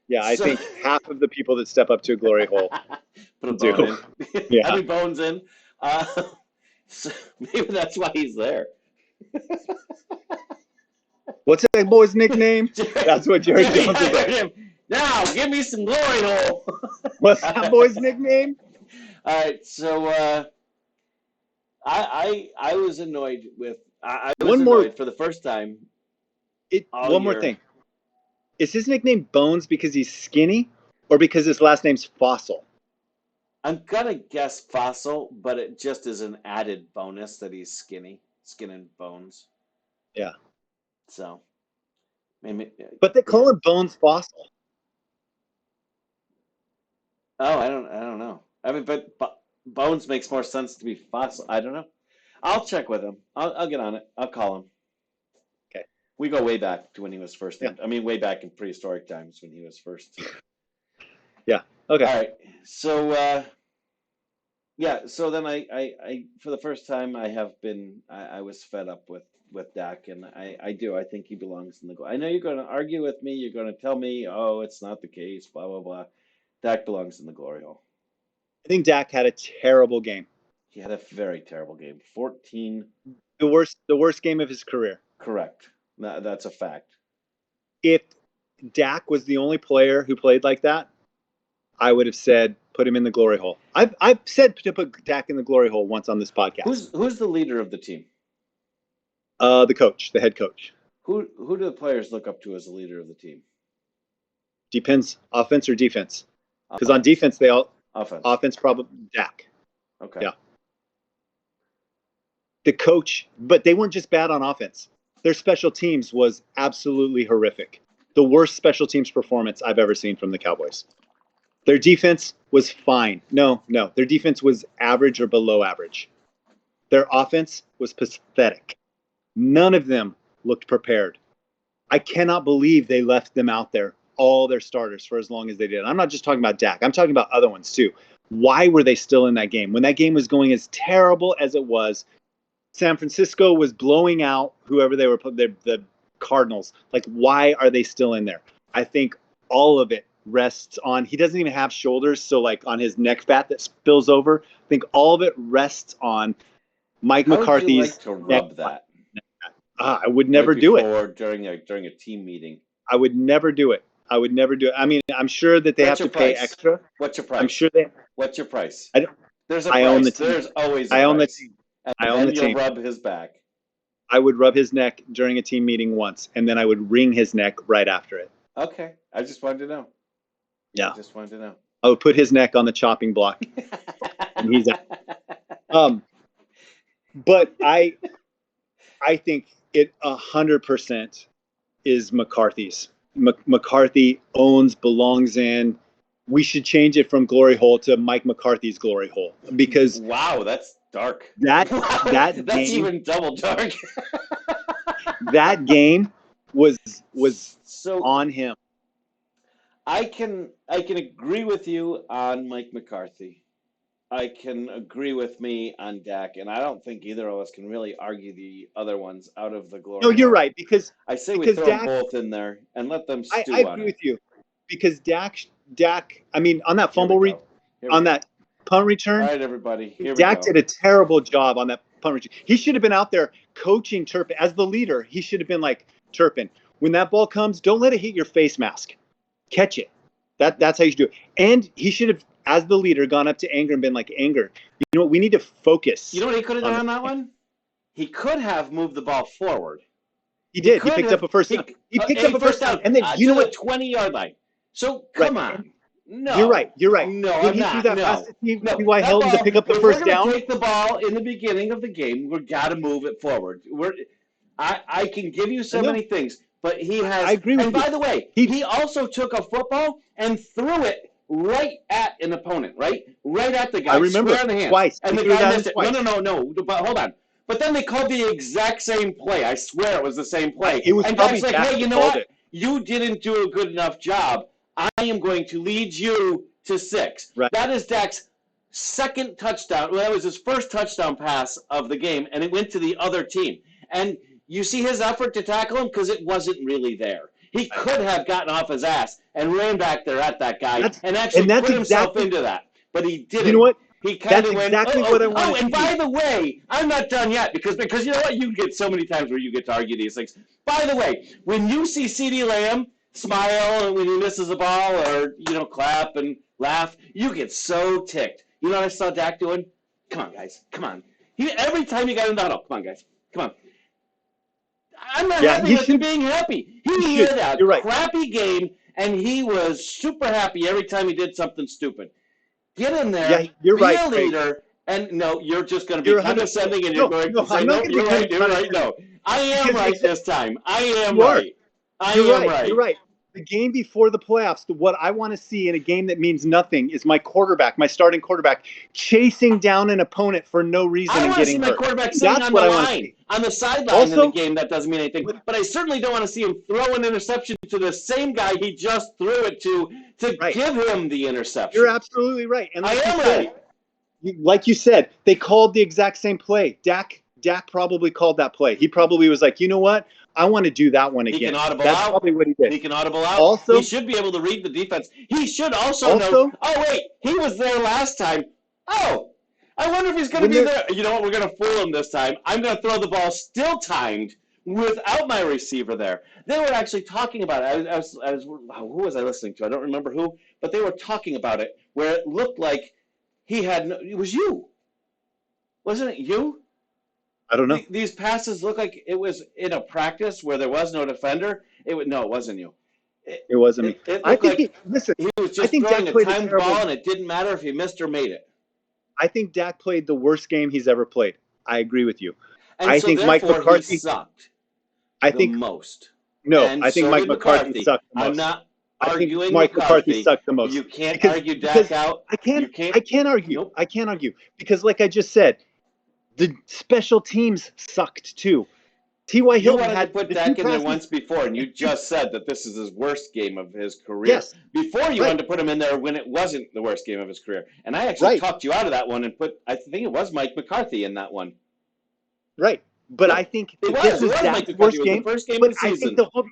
Yeah, I think half of the people that step up to a glory hole put a bone in. Yeah. I mean, Bones in. So maybe that's why he's there. What's that boy's nickname? That's what Jerry Jones is like. Now, give me some glory hole. What's that boy's nickname? All right, so I was annoyed with... I was annoyed for the first time. One more thing. Is his nickname Bones because he's skinny or because his last name's Fossil? I'm going to guess Fossil, but it just is an added bonus that he's skinny. Skin and bones. Yeah. So, maybe... But they call him Bones Fossil. Oh, I don't know. I mean, but Bones makes more sense to be Fossil. I don't know. I'll check with him. I'll get on it. I'll call him. Okay. We go way back to when he was first. Yeah. I mean, way back in prehistoric times when he was first. Yeah. Okay. All right. So, so then I for the first time I was fed up with Dak, and I think he belongs in the glory. I know you're going to argue with me. You're going to tell me, oh, it's not the case, blah, blah, blah. Dak belongs in the glory hole. I think Dak had a terrible game. He had a very terrible game. 14. The worst game of his career. Correct. That's a fact. If Dak was the only player who played like that, I would have said put him in the glory hole. I've said to put Dak in the glory hole once on this podcast. Who's the leader of the team? The coach, the head coach. Who do the players look up to as the leader of the team? Depends, offense or defense. Because on defense they all offense probably Dak. Okay. Yeah. The coach, but they weren't just bad on offense. Their special teams was absolutely horrific. The worst special teams performance I've ever seen from the Cowboys. Their defense was fine. No, their defense was average or below average. Their offense was pathetic. None of them looked prepared. I cannot believe they left them out there, all their starters, for as long as they did. I'm not just talking about Dak. I'm talking about other ones too. Why were they still in that game? When that game was going as terrible as it was, San Francisco was blowing out whoever they were, the Cardinals. Like, why are they still in there? I think all of it rests on, he doesn't even have shoulders, so like on his neck fat that spills over. I think all of it rests on Mike McCarthy's. How would you like to rub that? I would never right do it during a team meeting. I would never do it. I would never do it. I mean, I'm sure that they have to pay extra. What's your price? I'm sure they. What's your price? There's a price. Own the team. There's always a I price. own the team. And I own the team. You'll rub his back. I would rub his neck during a team meeting once, and then I would wring his neck right after it. Okay. I just wanted to know. Yeah. I just wanted to know. I would put his neck on the chopping block. And he's out. But I think it 100% is McCarthy's. McCarthy owns, belongs in. We should change it from glory hole to Mike McCarthy's glory hole, because wow, that's dark. That's game, even double dark. That game was so on him. I can agree with you on Mike McCarthy. I can agree with me on Dak, and I don't think either of us can really argue the other ones out of the glory. No, you're right, because I say we throw them both in there and let them stew I agree with you, because Dak. I mean, on that fumble that punt return. All right, everybody. Dak did a terrible job on that punt return. He should have been out there coaching Turpin as the leader. He should have been like, Turpin, when that ball comes, don't let it hit your face mask. Catch it. That's how you should do it. And he should have, as the leader, gone up to Anger and been like, Anger, you know what? We need to focus. You know what he could have done on that one? He could have moved the ball forward. He did. He picked up a first down. He picked up a first down. And then, you know what? 20-yard line. So, come on. No. You're right. No, I'm not. Threw that pass to T.Y. Hilton to pick up the first down. We're going to take the ball in the beginning of the game. We've got to move it forward. I can give you so many things, but he has. I agree with you. And by the way, he also took a football and threw it right at an opponent, right at the guy. I remember twice. And the guy missed it. No. But hold on. But then they called the exact same play. I swear it was the same play. It was and probably Dak's like, hey, you know what? You didn't do a good enough job. I am going to lead you to 6. Right. That is Dak's second touchdown. Well, that was his first touchdown pass of the game, and it went to the other team. And you see his effort to tackle him because it wasn't really there. He could have gotten off his ass and ran back there at that guy and actually put himself into that. But he didn't. You know what? He kind of went, what I want. Oh, and by the way, I'm not done yet because you know what? You get so many times where you get to argue these things. By the way, when you see CeeDee Lamb smile when he misses a ball or, clap and laugh, you get so ticked. You know what I saw Dak doing? Come on, guys. Come on. Every time he got in the huddle, come on, guys. Come on. I'm not happy with him being happy. He had a crappy game, and he was super happy every time he did something stupid. Get in there, be a leader, and no, you're just going to be condescending, and you're going to say, no, you're right, no. I am right this time. I am right. You're right. The game before the playoffs, what I want to see in a game that means nothing is my starting quarterback, chasing down an opponent for no reason and getting hurt. I want to see my quarterback sitting on the line, on the sideline in the game. That doesn't mean anything. But I certainly don't want to see him throw an interception to the same guy he just threw it to give him the interception. You're absolutely right. And I am right. Like you said, they called the exact same play. Dak probably called that play. He probably was like, you know what? I want to do that one again. He can audible That's out. Probably what he did. He can audible out. Also, he should be able to read the defense. He should also know. Oh, wait. He was there last time. Oh, I wonder if he's going to be there. You know what? We're going to fool him this time. I'm going to throw the ball still timed without my receiver there. They were actually talking about it. Who was I listening to? I don't remember who, but they were talking about it where it looked like he had it was you. Wasn't it you? I don't know. These passes look like it was in a practice where there was no defender. No, it wasn't you. It wasn't me. I think he was just throwing a timed ball, and it didn't matter if he missed or made it. I think Dak played the worst game he's ever played. I agree with you. And I think Mike McCarthy sucked. I think most. No, I think Mike McCarthy sucked the most. I'm not arguing Mike McCarthy sucked the most. You can't argue Dak out. I can't argue. Nope. I can't argue because, like I just said, the special teams sucked too. T.Y. Hilton had to put Dak in there once before, and you just said that this is his worst game of his career. Yes. Before you wanted to put him in there when it wasn't the worst game of his career. And I actually talked you out of that one and I think it was Mike McCarthy in that one. Right. But I think this was Dak's worst game. The first game but of the season. I think the whole,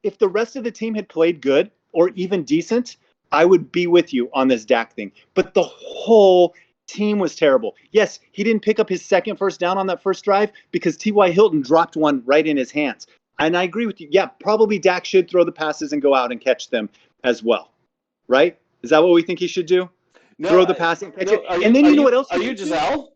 if the rest of the team had played good or even decent, I would be with you on this Dak thing. But the whole team was terrible. Yes, he didn't pick up his second first down on that first drive because T.Y. Hilton dropped one right in his hands. And I agree with you. Yeah, probably Dak should throw the passes and go out and catch them as well. Right? Is that what we think he should do? No, throw the pass and catch it. And then you know what else? Are you Giselle?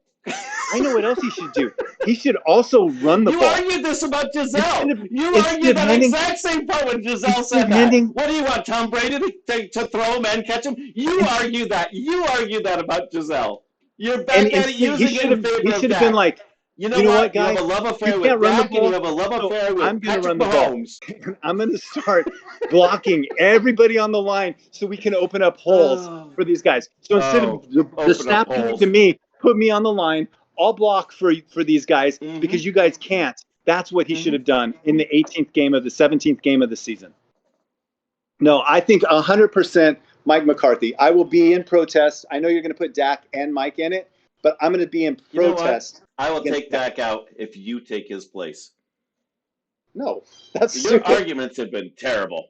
I know what else he should do. He should also run the ball. You argued this about Giselle. You argued that exact same part when Giselle said that. What do you want, Tom Brady to throw him and catch him? You argued that. You argued that about Giselle. You're back at it using it in favor of Dak. He should have been like, you know what, guys? You have a love affair with Dak, and you have a love affair with Patrick Mahomes. I'm going to start blocking everybody on the line so we can open up holes for these guys. So instead of the snap to me, put me on the line. I'll block for these guys because you guys can't. That's what he should have done in the 18th game of the 17th game of the season. No, I think 100% Mike McCarthy. I will be in protest. I know you're going to put Dak and Mike in it, but I'm going to be in protest. I will take Dak out if you take his place. No, that's your stupid. arguments have been terrible.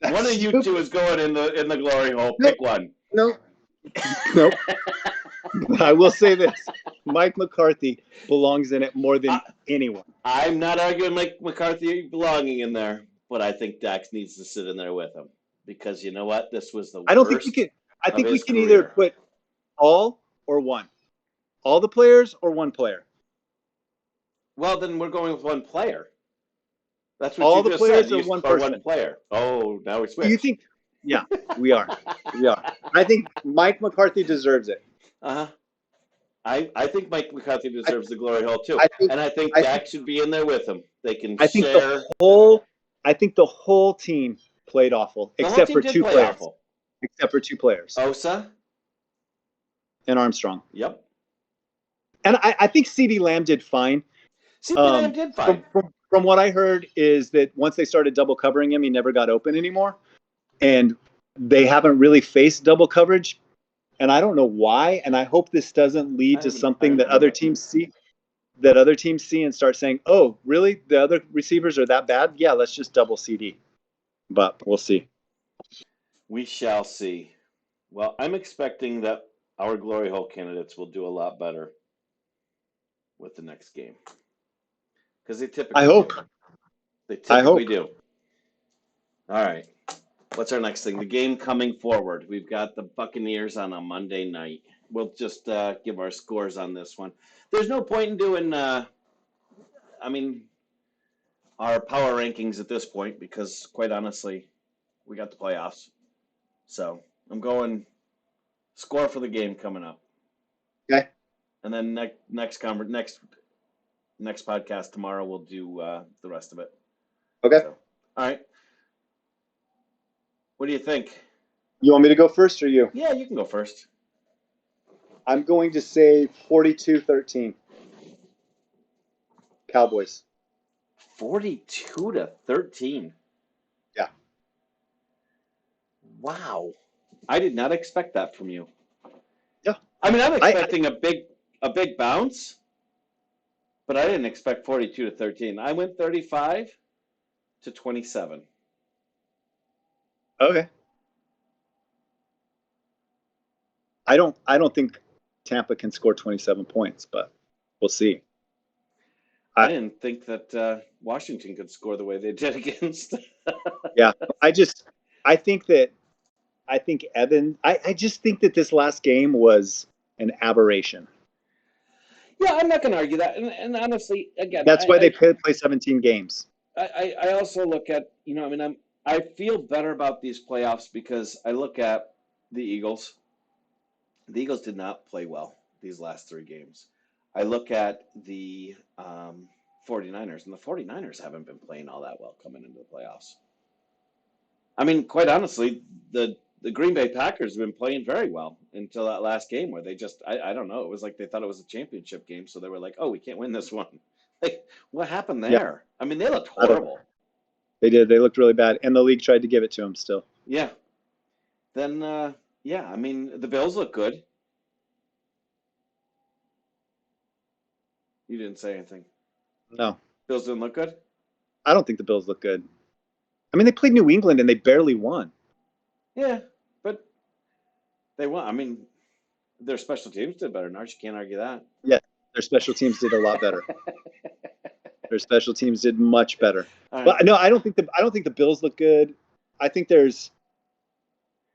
One of you two is going in the glory hole. Pick one. No. Nope. I will say this. Mike McCarthy belongs in it more than anyone. I'm not arguing Mike McCarthy belonging in there, but I think Dax needs to sit in there with him because you know what? This was the worst. I don't think we can. I think we can either put all or one. All the players or one player. Well, then we're going with one player. That's what all you the just players said. or one person. One player. Oh, now we switch. You think? Yeah, we are. We are. I think Mike McCarthy deserves it. Uh-huh. I think Mike McCarthy deserves the glory hole too. I think Dak should be in there with him. They can share. I think the whole team played awful, except for two players. Except for two players. Osa and Armstrong. Yep. And I think CeeDee Lamb did fine. CeeDee Lamb did fine. From what I heard is that once they started double covering him, he never got open anymore. And they haven't really faced double coverage. And I don't know why. And I hope this doesn't lead to something that other teams see. That other teams see and start saying, "Oh, really? The other receivers are that bad? Yeah, let's just double CD." But we'll see. We shall see. Well, I'm expecting that our glory hole candidates will do a lot better with the next game because they typically. I hope. They typically do. All right. What's our next thing? The game coming forward. We've got the Buccaneers on a Monday night. We'll just give our scores on this one. There's no point in doing, our power rankings at this point because, quite honestly, we got the playoffs. So I'm going score for the game coming up. Okay. And then next podcast tomorrow, we'll do the rest of it. Okay. So, all right. What do you think? You want me to go first or you? Yeah, you can go first. I'm going to say 42-13. Cowboys. 42-13. Yeah. Wow. I did not expect that from you. Yeah. I mean, I'm expecting a big bounce, but I didn't expect 42-13. I went 35-27. Okay. I don't think Tampa can score 27 points, but we'll see. I didn't think that Washington could score the way they did against. Yeah, I just think that this last game was an aberration. Yeah, I'm not going to argue that. And honestly, again, that's why they play 17 games. I also look at, I feel better about these playoffs because I look at the Eagles. The Eagles did not play well these last three games. I look at the 49ers, and the 49ers haven't been playing all that well coming into the playoffs. I mean, quite honestly, the Green Bay Packers have been playing very well until that last game where they just, I don't know, it was like they thought it was a championship game, so they were like, oh, we can't win this one. Like, what happened there? Yeah. I mean, they looked horrible. They did. They looked really bad, and the league tried to give it to them still. Yeah. Then, the Bills look good. You didn't say anything. No. Bills didn't look good? I don't think the Bills look good. I mean, they played New England and they barely won. Yeah, but they won. I mean, their special teams did better than ours. You can't argue that. Yeah, their special teams did a lot better. Their special teams did much better. Right. But no, I don't think the Bills look good. I think there's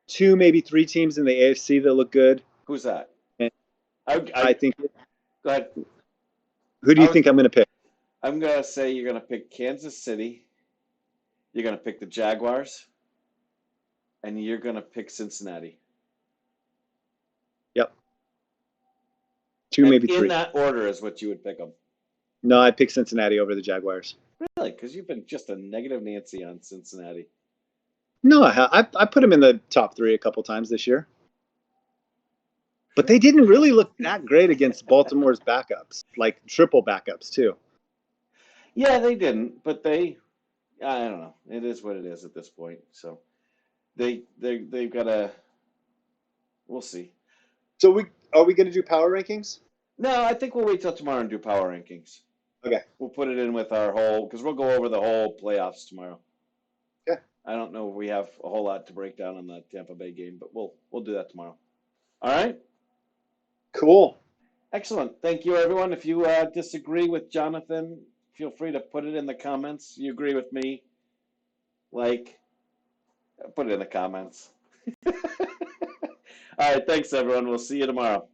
2, maybe 3 teams in the AFC that look good. Who's that? And I think. Go ahead. Who do you think I'm going to pick? I'm going to say you're going to pick Kansas City. You're going to pick the Jaguars. And you're going to pick Cincinnati. Yep. 2, and maybe 3. In that order is what you would pick them. No, I'd pick Cincinnati over the Jaguars. Really? Because you've been just a negative Nancy on Cincinnati. No, I put them in the top 3 a couple times this year. But they didn't really look that great against Baltimore's backups, like triple backups too. Yeah, they didn't, but I don't know. It is what it is at this point. So they've got a. We'll see. So are we going to do power rankings? No, I think we'll wait till tomorrow and do power rankings. Okay. We'll put it in with our whole, because we'll go over the whole playoffs tomorrow. Okay. I don't know if we have a whole lot to break down on the Tampa Bay game, but we'll do that tomorrow. All right. Cool. Excellent. Thank you, everyone. If you disagree with Jonathan, feel free to put it in the comments. You agree with me? Put it in the comments. All right. Thanks, everyone. We'll see you tomorrow.